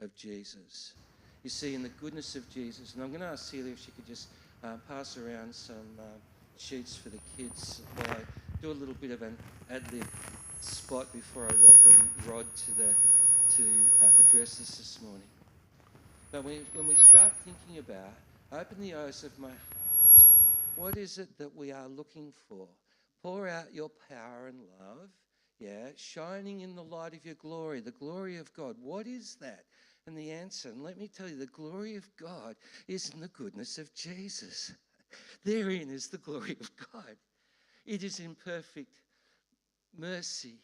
of Jesus. You see, in the goodness of Jesus, and I'm going to ask Celia if she could just pass around some sheets for the kids while I do a little bit of an ad-lib spot before I welcome Rod to address us this morning. But when we start thinking about, open the eyes of my heart, what is it that we are looking for? Pour out your power and love, shining in the light of your glory, the glory of God. What is that? And the answer, and let me tell you, the glory of God is in the goodness of Jesus. Therein is the glory of God. It is in perfect mercy,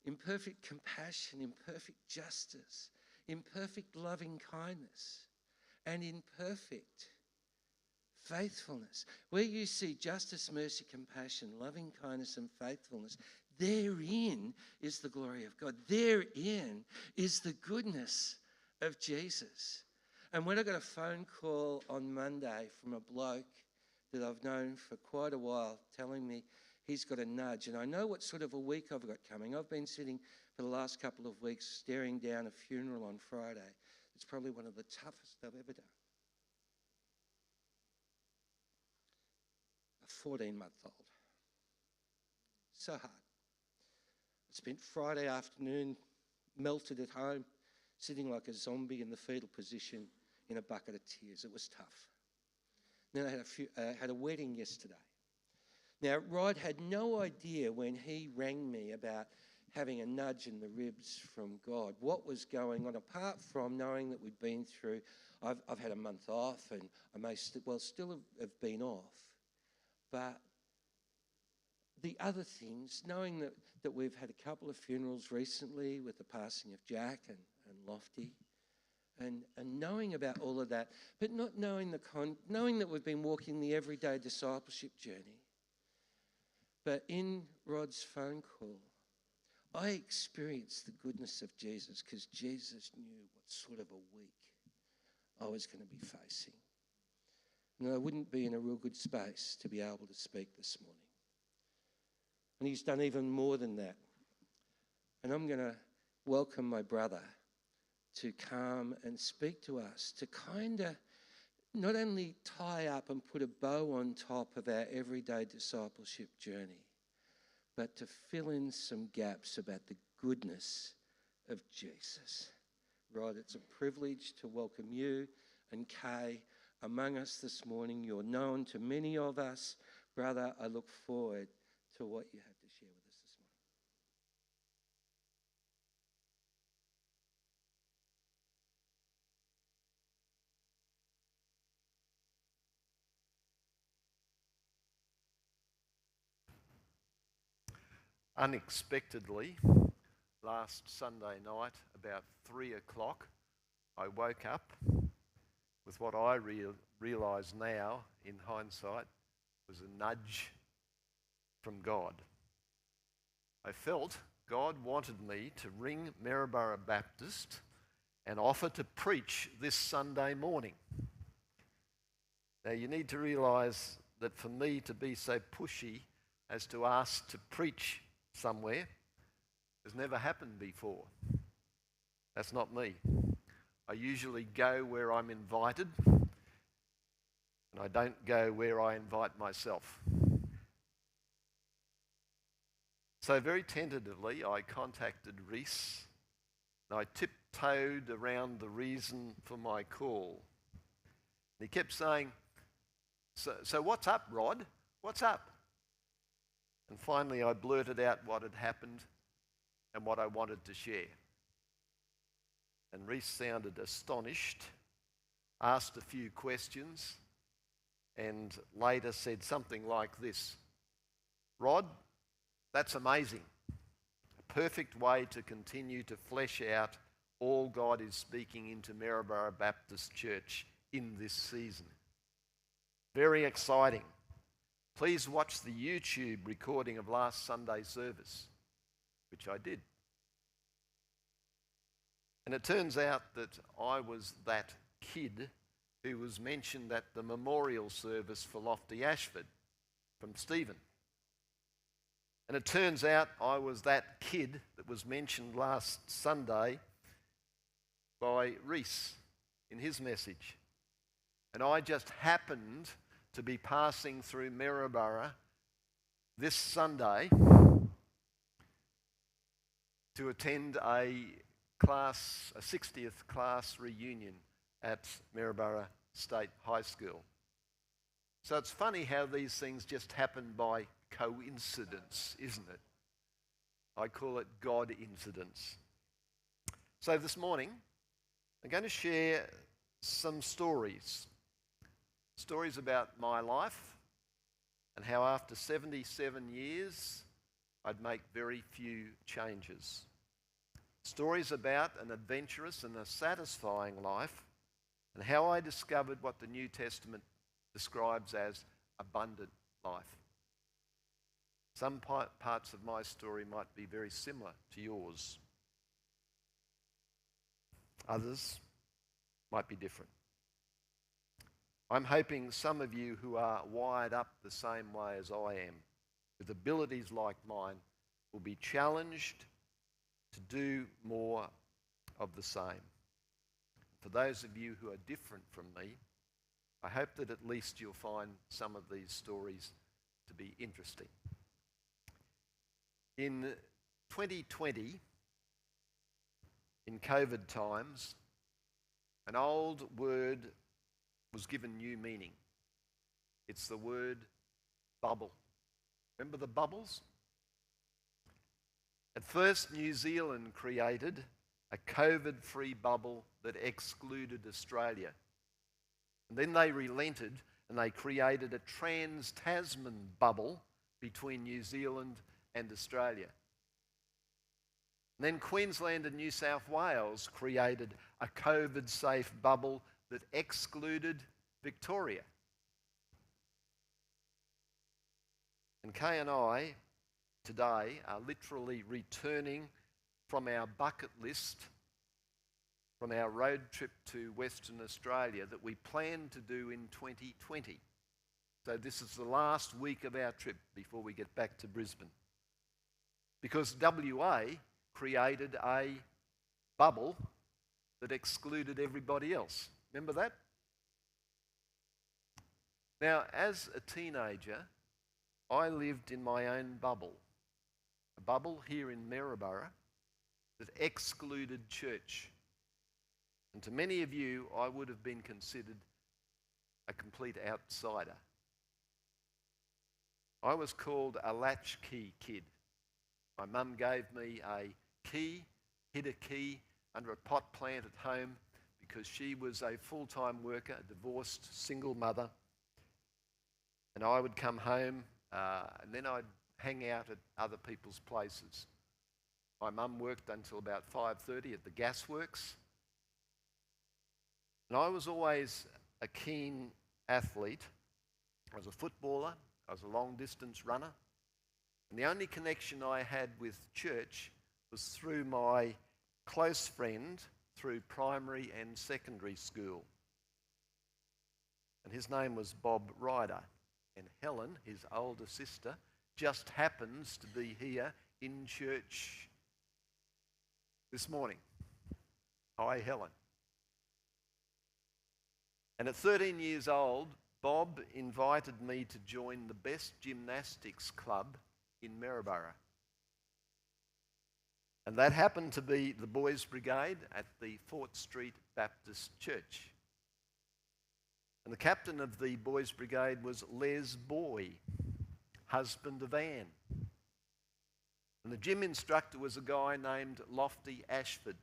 in perfect compassion, in perfect justice, in perfect loving kindness, and in perfect faithfulness. Where you see justice, mercy, compassion, loving kindness, and faithfulness, therein is the glory of God. Therein is the goodness of Jesus. And when I got a phone call on Monday from a bloke that I've known for quite a while telling me he's got a nudge, and I know what sort of a week I've got coming. I've been sitting for the last couple of weeks staring down a funeral on Friday. It's probably one of the toughest I've ever done. A 14-month-old. So hard. I spent Friday afternoon melted at home, sitting like a zombie in the fetal position in a bucket of tears. It was tough. Then I had a wedding yesterday. Now, Rod had no idea when he rang me about having a nudge in the ribs from God, what was going on, apart from knowing that we'd been through, I've had a month off, and I may still have been off. But the other things, knowing that we've had a couple of funerals recently with the passing of Jack and Lofty, and knowing about all of that, but not knowing knowing that we've been walking the everyday discipleship journey. But in Rod's phone call, I experienced the goodness of Jesus because Jesus knew what sort of a week I was going to be facing. And I wouldn't be in a real good space to be able to speak this morning. And he's done even more than that. And I'm going to welcome my brother to come and speak to us, to kind of not only tie up and put a bow on top of our everyday discipleship journey, but to fill in some gaps about the goodness of Jesus. Rod, it's a privilege to welcome you and Kay among us this morning. You're known to many of us. Brother, I look forward to what you have to share with us this morning. Unexpectedly, last Sunday night, about 3 o'clock, I woke up with what I realise now, in hindsight, was a nudge from God. I felt God wanted me to ring Maryborough Baptist and offer to preach this Sunday morning. Now, you need to realise that for me to be so pushy as to ask to preach somewhere has never happened before. That's not me. I usually go where I'm invited, and I don't go where I invite myself. So very tentatively, I contacted Reese, and I tiptoed around the reason for my call. And he kept saying, so what's up, Rod? What's up? And finally, I blurted out what had happened and what I wanted to share. And Reese sounded astonished, asked a few questions, and later said something like this: Rod, that's amazing. A perfect way to continue to flesh out all God is speaking into Maryborough Baptist Church in this season. Very exciting. Please watch the YouTube recording of last Sunday's service, which I did. And it turns out that I was that kid who was mentioned at the memorial service for Lofty Ashford from Stephen. And it turns out I was that kid that was mentioned last Sunday by Reese in his message. And I just happened to be passing through Maryborough this Sunday to attend a 60th class reunion at Maryborough State High School. So it's funny how these things just happen by coincidence, isn't it? I call it God incidence. So this morning, I'm going to share some stories about my life and how after 77 years, I'd make very few changes. Stories about an adventurous and a satisfying life and how I discovered what the New Testament describes as abundant life. Some parts of my story might be very similar to yours. Others might be different. I'm hoping some of you who are wired up the same way as I am, with abilities like mine, will be challenged to do more of the same. For those of you who are different from me, I hope that at least you'll find some of these stories to be interesting. In 2020, in COVID times, an old word was given new meaning. It's the word bubble. Remember the bubbles? At first, New Zealand created a COVID-free bubble that excluded Australia. And then they relented and they created a trans-Tasman bubble between New Zealand and Australia. And then Queensland and New South Wales created a COVID-safe bubble that excluded Victoria. And Kay and I today are literally returning from our bucket list, from our road trip to Western Australia that we planned to do in 2020. So this is the last week of our trip before we get back to Brisbane. Because WA created a bubble that excluded everybody else. Remember that? Now, as a teenager, I lived in my own bubble. A bubble here in Maryborough that excluded church. And to many of you, I would have been considered a complete outsider. I was called a latchkey kid. My mum gave me a key, hid a key under a pot plant at home because she was a full-time worker, a divorced single mother. And I would come home and then I'd hang out at other people's places. My mum worked until about 5:30 at the gasworks. And I was always a keen athlete. I was a footballer. I was a long-distance runner. And the only connection I had with church was through my close friend through primary and secondary school. And his name was Bob Ryder. And Helen, his older sister, just happens to be here in church this morning. Hi, Helen. And at 13 years old, Bob invited me to join the best gymnastics club in Maryborough. And that happened to be the Boys Brigade at the Fort Street Baptist Church. And the captain of the Boys Brigade was Les Boy, husband of Anne. And the gym instructor was a guy named Lofty Ashford.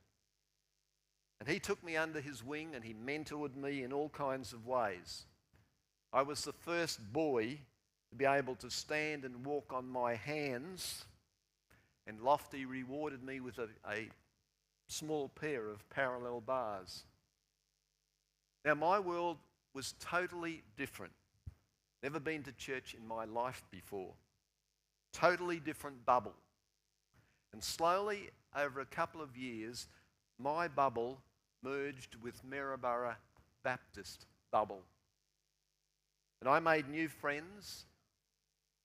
And he took me under his wing and he mentored me in all kinds of ways. I was the first boy to be able to stand and walk on my hands, and Lofty rewarded me with a small pair of parallel bars. Now, my world was totally different. Never been to church in my life before. Totally different bubble. And slowly, over a couple of years, my bubble merged with Maryborough Baptist bubble. And I made new friends,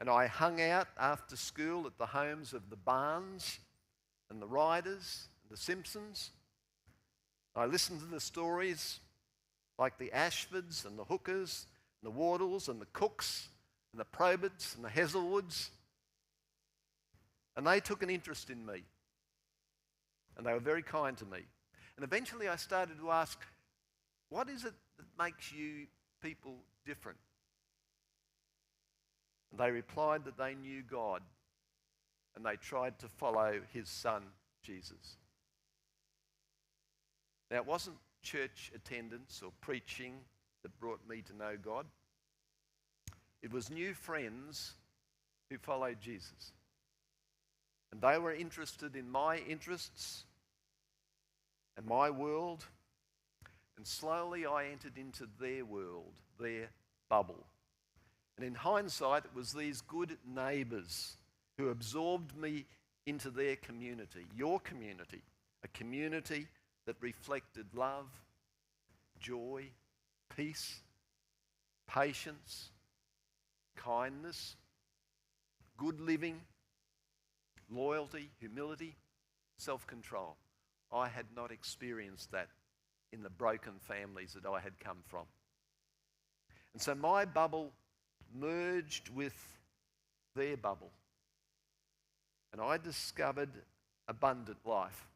and I hung out after school at the homes of the Barnes and the Riders and the Simpsons. I listened to the stories like the Ashfords and the Hookers and the Wardles and the Cooks and the Proberts and the Heselwoods. And they took an interest in me. And they were very kind to me. And eventually I started to ask, what is it that makes you people different? And they replied that they knew God and they tried to follow his son, Jesus. Now, it wasn't church attendance or preaching that brought me to know God. It was new friends who followed Jesus. And they were interested in my interests and my world. And slowly I entered into their world, their bubble. And in hindsight, it was these good neighbours who absorbed me into their community, your community, a community that reflected love, joy, peace, patience, kindness, good living, loyalty, humility, self-control. I had not experienced that in the broken families that I had come from. And so my bubble merged with their bubble. And I discovered abundant life.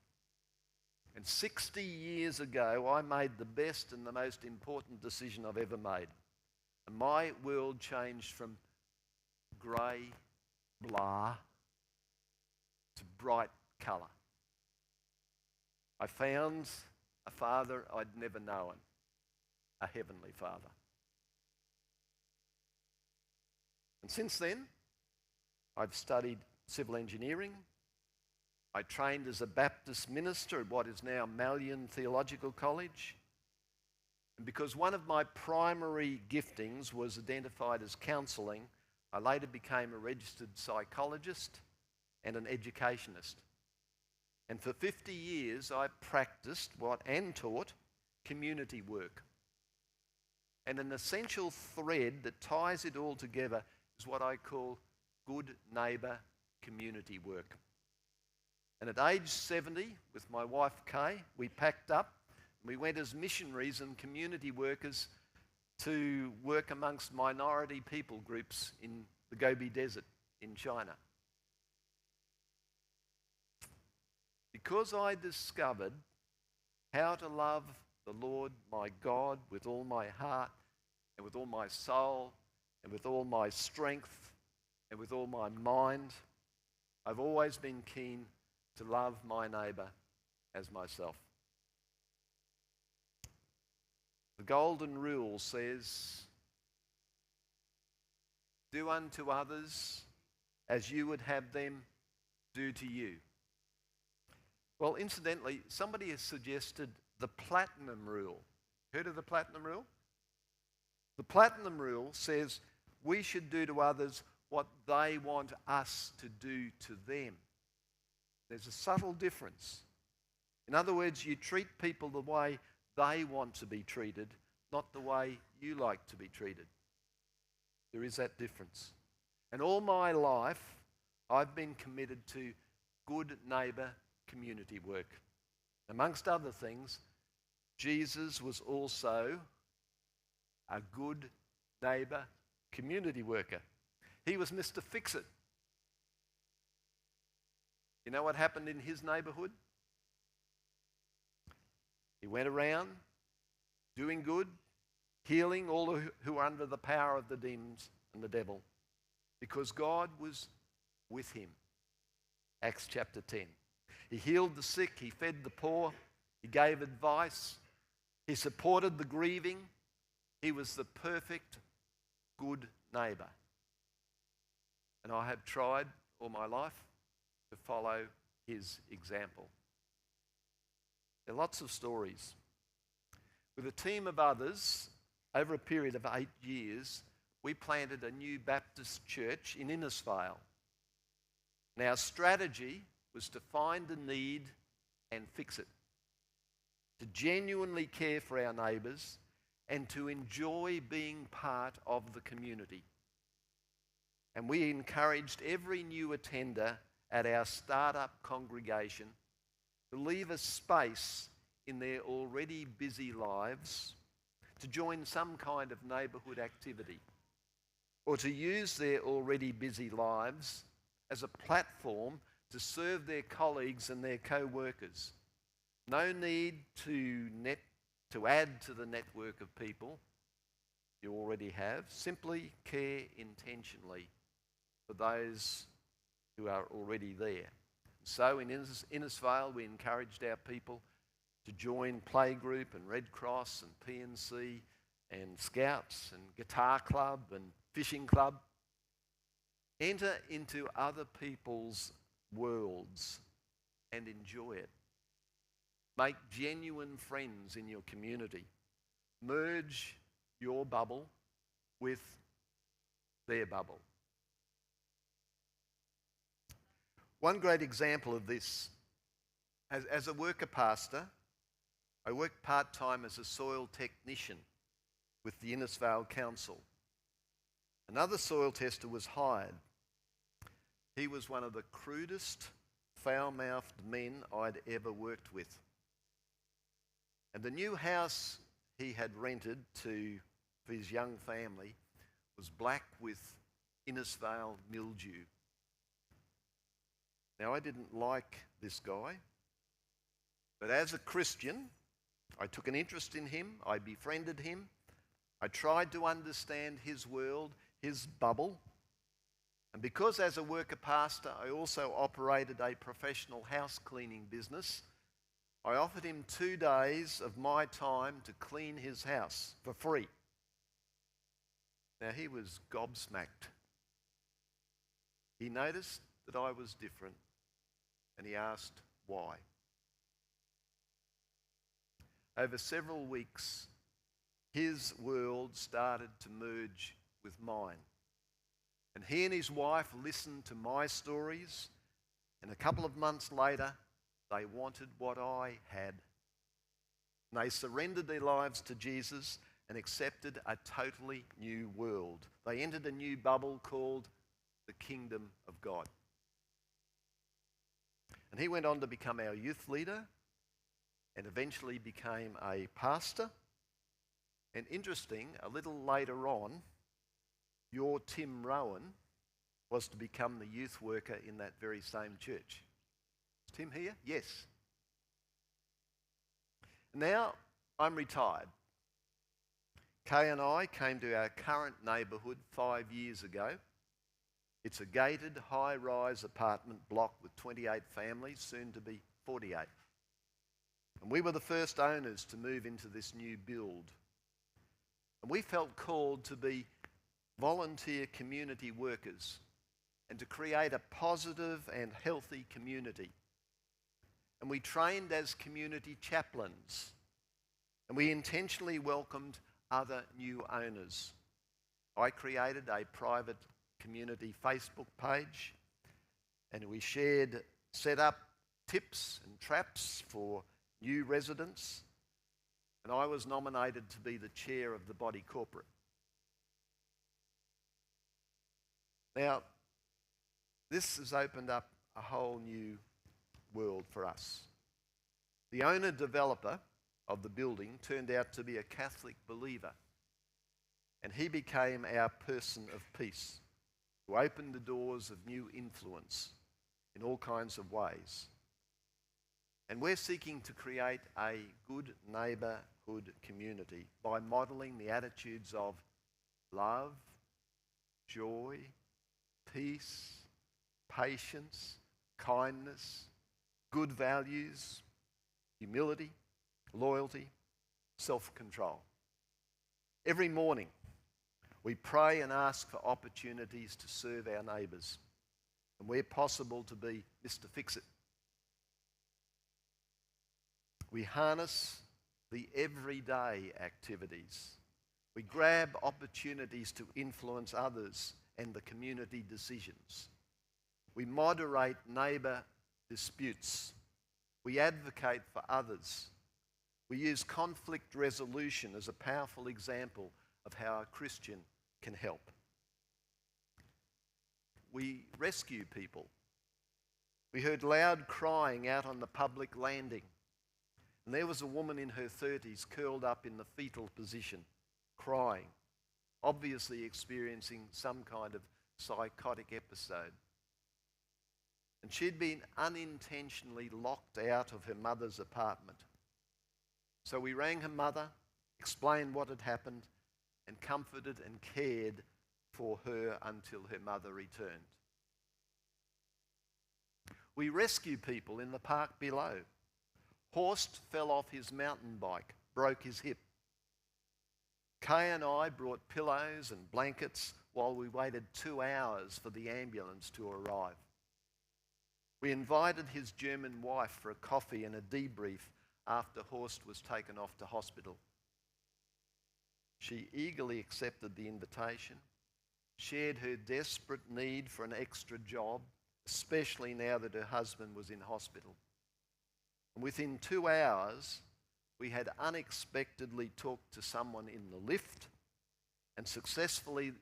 And 60 years ago, I made the best and the most important decision I've ever made. And my world changed from grey, blah, to bright colour. I found a Father I'd never known, a Heavenly Father. And since then, I've studied civil engineering. I trained as a Baptist minister at what is now Malyon Theological College. And because one of my primary giftings was identified as counselling, I later became a registered psychologist and an educationist. And for 50 years, I practiced and taught community work. And an essential thread that ties it all together is what I call good neighbour community work. And at age 70, with my wife Kay, we packed up and we went as missionaries and community workers to work amongst minority people groups in the Gobi Desert in China. Because I discovered how to love the Lord my God with all my heart and with all my soul and with all my strength and with all my mind, I've always been keen to love my neighbour as myself. The golden rule says, do unto others as you would have them do to you. Well, incidentally, somebody has suggested the platinum rule. Heard of the platinum rule? The platinum rule says we should do to others what they want us to do to them. There's a subtle difference. In other words, you treat people the way they want to be treated, not the way you like to be treated. There is that difference. And all my life, I've been committed to good neighbour community work. Amongst other things, Jesus was also a good neighbour community worker. He was Mr. Fix-It. You know what happened in his neighbourhood? He went around doing good, healing all who were under the power of the demons and the devil, because God was with him. Acts chapter 10. He healed the sick, he fed the poor, he gave advice, he supported the grieving. He was the perfect good neighbour. And I have tried all my life to follow his example. There are lots of stories. With a team of others, over a period of 8 years, we planted a new Baptist church in Innisfail. And our strategy was to find a need and fix it, to genuinely care for our neighbours and to enjoy being part of the community. And we encouraged every new attender at our startup congregation to leave a space in their already busy lives to join some kind of neighbourhood activity, or to use their already busy lives as a platform to serve their colleagues and their co-workers. No need to add to the network of people you already have. Simply care intentionally for those who are already there. So in Innisfail, we encouraged our people to join Playgroup and Red Cross and P&C and Scouts and Guitar Club and Fishing Club. Enter into other people's worlds and enjoy it. Make genuine friends in your community. Merge your bubble with their bubble. One great example of this, as a worker pastor, I worked part-time as a soil technician with the Innisfail Council. Another soil tester was hired. He was one of the crudest, foul-mouthed men I'd ever worked with. And the new house he had rented for his young family was black with Innisfail mildew. Now, I didn't like this guy, but as a Christian, I took an interest in him, I befriended him, I tried to understand his world, his bubble, and because as a worker pastor I also operated a professional house cleaning business, I offered him 2 days of my time to clean his house for free. Now, he was gobsmacked. He noticed that I was different, and he asked why. Over several weeks, his world started to merge with mine. And he and his wife listened to my stories, and a couple of months later, they wanted what I had. And they surrendered their lives to Jesus and accepted a totally new world. They entered a new bubble called the Kingdom of God. And he went on to become our youth leader and eventually became a pastor. And interesting, a little later on, your Tim Rowan was to become the youth worker in that very same church. Is Tim here? Yes. Now I'm retired. Kay and I came to our current neighbourhood 5 years ago. It's a gated, high-rise apartment block with 28 families, soon to be 48. And we were the first owners to move into this new build. And we felt called to be volunteer community workers and to create a positive and healthy community. And we trained as community chaplains. And we intentionally welcomed other new owners. I created a private community Facebook page, and we set up tips and traps for new residents, and I was nominated to be the chair of the body corporate. Now, this has opened up a whole new world for us. The owner-developer of the building turned out to be a Catholic believer, and he became our person of peace, who opened the doors of new influence in all kinds of ways. And we're seeking to create a good neighbourhood community by modelling the attitudes of love, joy, peace, patience, kindness, good values, humility, loyalty, self-control. Every morning, we pray and ask for opportunities to serve our neighbours, and where possible to be Mr. Fix-It. We harness the everyday activities. We grab opportunities to influence others and the community decisions. We moderate neighbour disputes. We advocate for others. We use conflict resolution as a powerful example of how a Christian can help. We rescue people. We heard loud crying out on the public landing. And there was a woman in her 30s curled up in the fetal position, crying, obviously experiencing some kind of psychotic episode. And she'd been unintentionally locked out of her mother's apartment. So we rang her mother, explained what had happened, and comforted and cared for her until her mother returned. We rescue people in the park below. Horst fell off his mountain bike, broke his hip. Kay and I brought pillows and blankets while we waited 2 hours for the ambulance to arrive. We invited his German wife for a coffee and a debrief after Horst was taken off to hospital. She eagerly accepted the invitation, shared her desperate need for an extra job, especially now that her husband was in hospital. And within 2 hours, we had unexpectedly talked to someone in the lift and successfully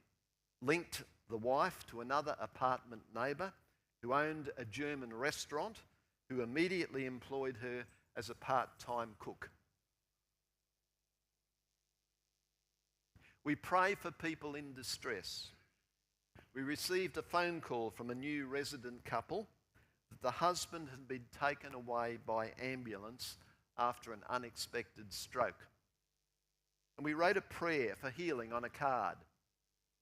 linked the wife to another apartment neighbour who owned a German restaurant, who immediately employed her as a part-time cook. We pray for people in distress. We received a phone call from a new resident couple that the husband had been taken away by ambulance after an unexpected stroke. And we wrote a prayer for healing on a card,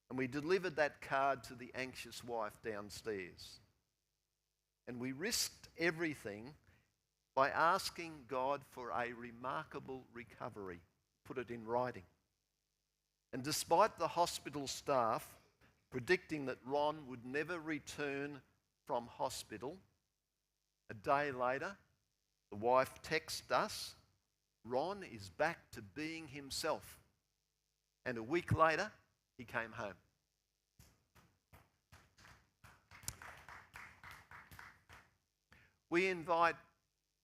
and we delivered that card to the anxious wife downstairs. And we risked everything by asking God for a remarkable recovery, put it in writing. And despite the hospital staff predicting that Ron would never return from hospital, a day later, the wife texted us, Ron is back to being himself. And a week later, he came home. We invite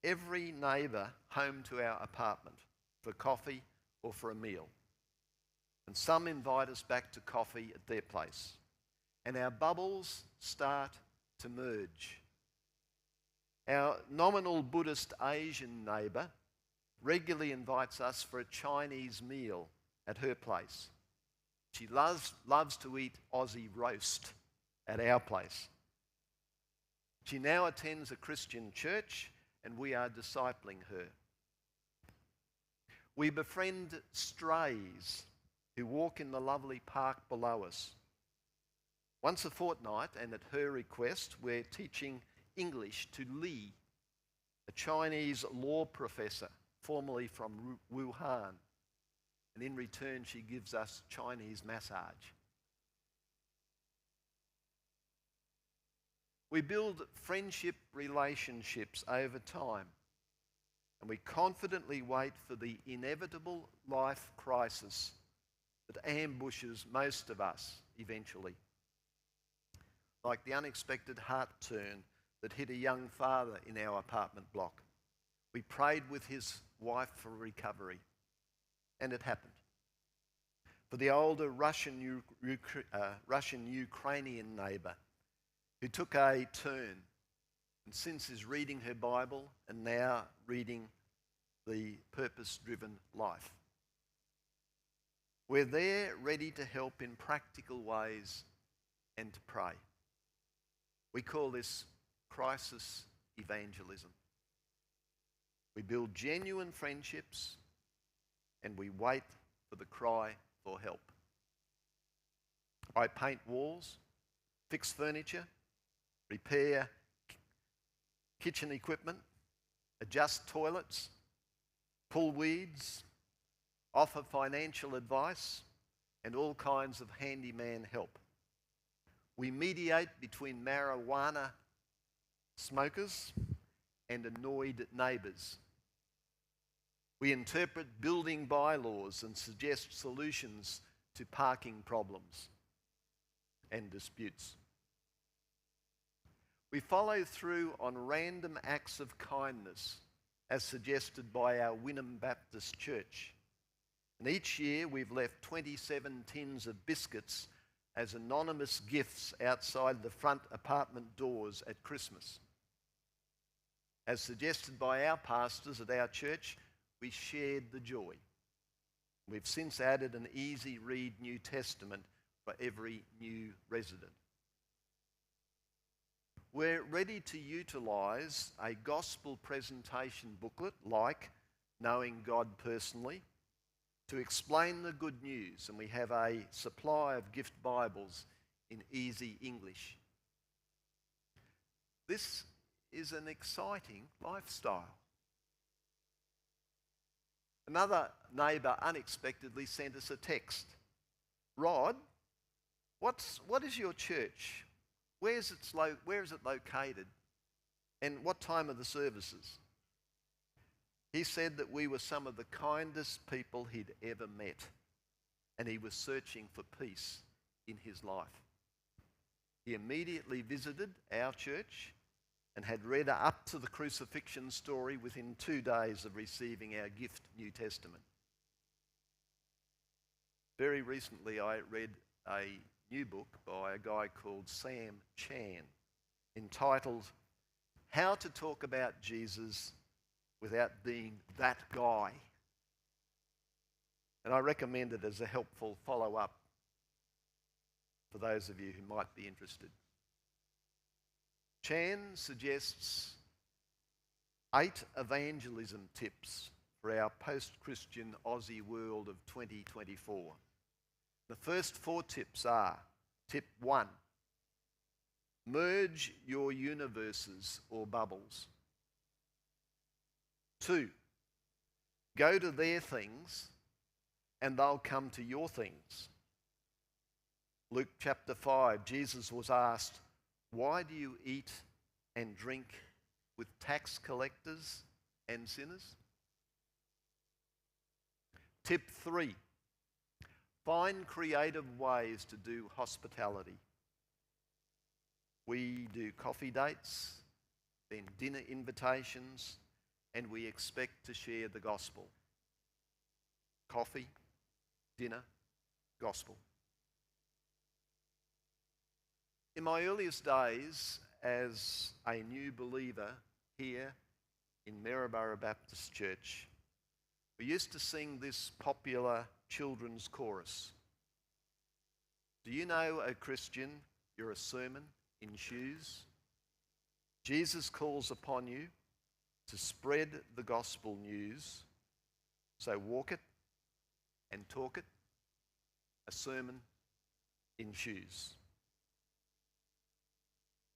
every neighbour home to our apartment for coffee or for a meal. And some invite us back to coffee at their place. And our bubbles start to merge. Our nominal Buddhist Asian neighbour regularly invites us for a Chinese meal at her place. She loves to eat Aussie roast at our place. She now attends a Christian church, and we are discipling her. We befriend strays who walk in the lovely park below us. Once a fortnight, and at her request, we're teaching English to Li, a Chinese law professor, formerly from Wuhan. And in return, she gives us Chinese massage. We build friendship relationships over time, and we confidently wait for the inevitable life crisis that ambushes most of us eventually. Like the unexpected heart turn that hit a young father in our apartment block. We prayed with his wife for recovery, and it happened. For the older Russian-Ukrainian neighbour who took a turn and since is reading her Bible and now reading The Purpose-Driven Life. We're there ready to help in practical ways and to pray. We call this crisis evangelism. We build genuine friendships and we wait for the cry for help. I paint walls, fix furniture, repair kitchen equipment, adjust toilets, pull weeds, offer financial advice, and all kinds of handyman help. We mediate between marijuana smokers and annoyed neighbours. We interpret building bylaws and suggest solutions to parking problems and disputes. We follow through on random acts of kindness as suggested by our Wynnum Baptist Church. And each year we've left 27 tins of biscuits as anonymous gifts outside the front apartment doors at Christmas. As suggested by our pastors at our church, we shared the joy. We've since added an easy read New Testament for every new resident. We're ready to utilise a gospel presentation booklet like Knowing God Personally to explain the good news, and we have a supply of gift Bibles in easy English. This is an exciting lifestyle. Another neighbour unexpectedly sent us a text. Rod, what is your church? Where is it located? And what time are the services? He said that we were some of the kindest people he'd ever met, and he was searching for peace in his life. He immediately visited our church and had read up to the crucifixion story within 2 days of receiving our gift New Testament. Very recently I read a new book by a guy called Sam Chan entitled How to Talk About Jesus Without Being That Guy. And I recommend it as a helpful follow-up for those of you who might be interested. Chan suggests 8 evangelism tips for our post-Christian Aussie world of 2024. The first 4 tips are: tip 1, merge your universes or bubbles. 2, go to their things and they'll come to your things. Luke chapter 5, Jesus was asked, "Why do you eat and drink with tax collectors and sinners?" Tip 3, find creative ways to do hospitality. We do coffee dates, then dinner invitations, and we expect to share the gospel. Coffee, dinner, gospel. In my earliest days as a new believer here in Maryborough Baptist Church, we used to sing this popular children's chorus. Do you know, O Christian, you're a sermon in shoes? Jesus calls upon you to spread the gospel news, so walk it and talk it, a sermon in shoes.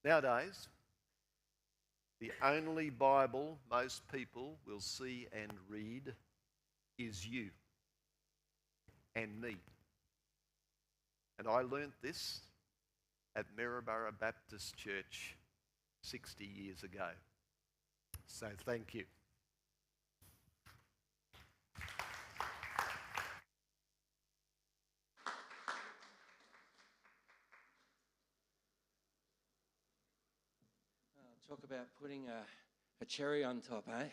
Nowadays, the only Bible most people will see and read is you and me. And I learnt this at Maryborough Baptist Church 60 years ago. So thank you. Talk about putting a cherry on top, eh?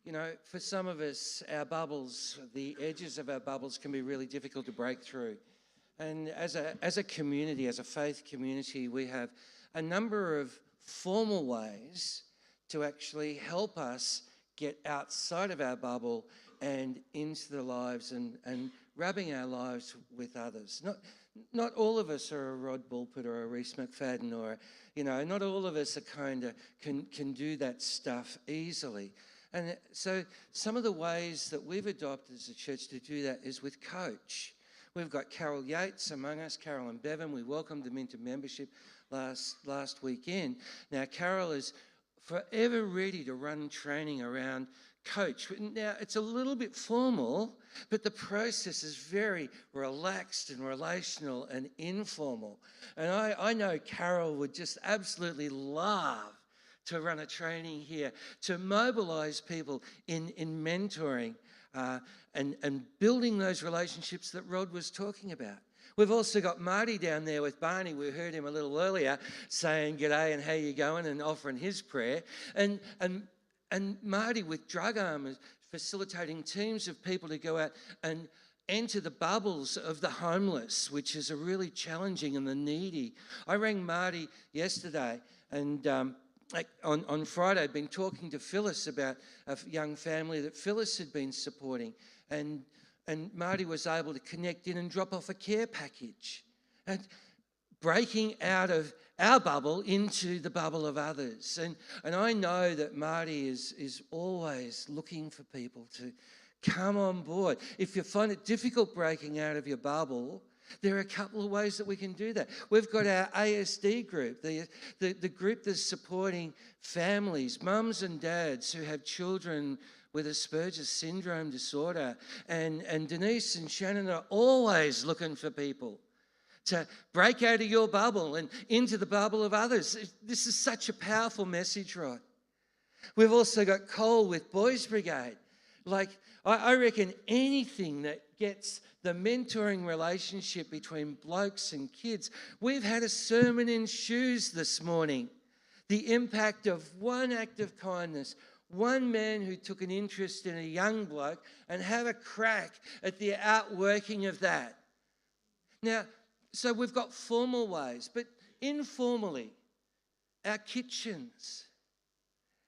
You know, for some of us, our bubbles, the edges of our bubbles can be really difficult to break through. And as a community, as a faith community, we have a number of formal ways to actually help us get outside of our bubble and into the lives and rubbing our lives with others. Not all of us are a Rod Bullpitt or a Reese McFadden, or, you know, not all of us are can do that stuff easily. And so some of the ways that we've adopted as a church to do that is with Coach. We've got Carol Yates among us, Carol and Bevan. We welcomed them into membership last weekend. Now, Carol is forever ready to run training around Coach. Now, it's a little bit formal, but the process is very relaxed and relational and informal. And I know Carol would just absolutely love to run a training here, to mobilise people in mentoring and building those relationships that Rod was talking about. We've also got Marty down there with Barney. We heard him a little earlier saying g'day and how you going and offering his prayer. And Marty with Drug Arm facilitating teams of people to go out and enter the bubbles of the homeless, which is a really challenging, and the needy. I rang Marty yesterday and on Friday, I'd been talking to Phyllis about a young family that Phyllis had been supporting, and Marty was able to connect in and drop off a care package, and breaking out of our bubble into the bubble of others. And I know that Marty is always looking for people to come on board. If you find it difficult breaking out of your bubble, there are a couple of ways that we can do that. We've got our ASD group, the group that's supporting families, mums and dads who have children with Asperger's syndrome disorder. And Denise and Shannon are always looking for people to break out of your bubble and into the bubble of others. This is such a powerful message, Rod. We've also got Cole with Boys Brigade. Like, I reckon anything that gets the mentoring relationship between blokes and kids. We've had a sermon in shoes this morning. The impact of one act of kindness, one man who took an interest in a young bloke and had a crack at the outworking of that. Now, so we've got formal ways, but informally, our kitchens,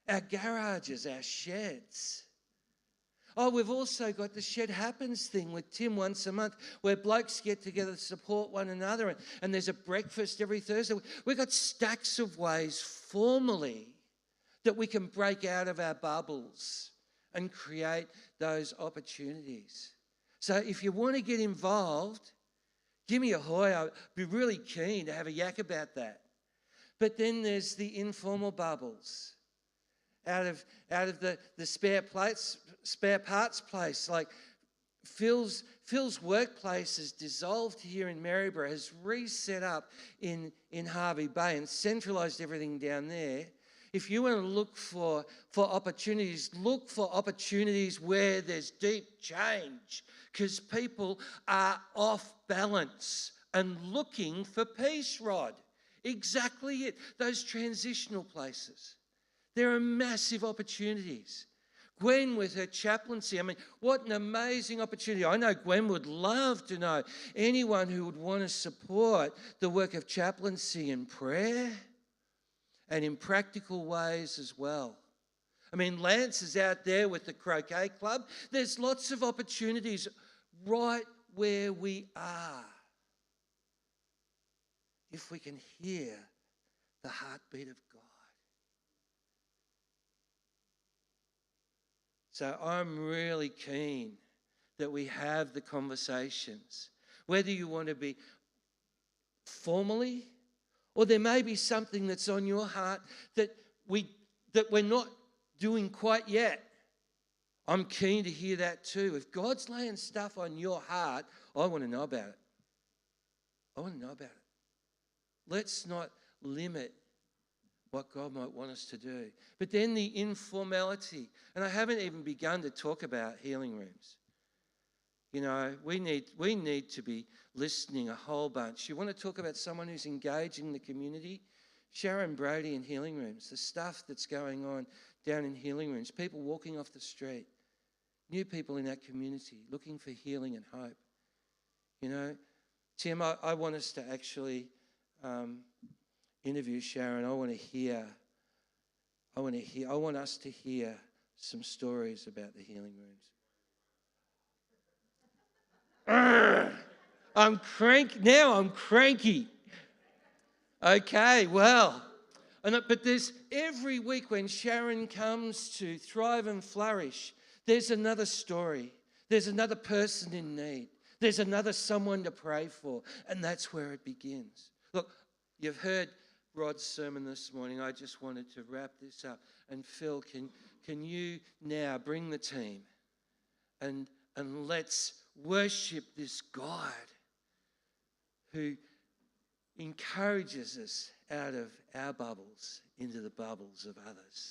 our garages, our sheds. Oh, we've also got the Shed Happens thing with Tim once a month, where blokes get together to support one another, and there's a breakfast every Thursday. We've got stacks of ways formally that we can break out of our bubbles and create those opportunities. So if you want to get involved, give me a hoy. I'd be really keen to have a yak about that. But then there's the informal bubbles. Out of the spare parts place, like Phil's workplace is dissolved here in Maryborough, has reset up in Hervey Bay and centralised everything down there. If you want to look for opportunities, look for opportunities where there's deep change, because people are off balance and looking for peace, Rod. Exactly it. Those transitional places. There are massive opportunities. Gwen with her chaplaincy, I mean, what an amazing opportunity. I know Gwen would love to know anyone who would want to support the work of chaplaincy in prayer and in practical ways as well. I mean, Lance is out there with the croquet club. There's lots of opportunities right where we are, if we can hear the heartbeat of God. So I'm really keen that we have the conversations, whether you want to be formally, or there may be something that's on your heart that we're not doing quite yet. I'm keen to hear that too. If God's laying stuff on your heart, I want to know about it. I want to know about it. Let's not limit what God might want us to do. But then the informality, and I haven't even begun to talk about healing rooms. You know, we need to be listening a whole bunch. You want to talk about someone who's engaging the community? Sharon Brady in healing rooms, the stuff that's going on down in healing rooms, people walking off the street, new people in that community looking for healing and hope. You know, Tim, I want us to actually interview Sharon. I want us to hear some stories about the healing rooms. I'm cranky. Okay, well, but there's every week when Sharon comes to Thrive and Flourish, there's another story. There's another person in need. There's another someone to pray for, and that's where it begins. Look, you've heard Rod's sermon this morning. I just wanted to wrap this up. And Phil, can you now bring the team and let's worship this God who encourages us out of our bubbles into the bubbles of others.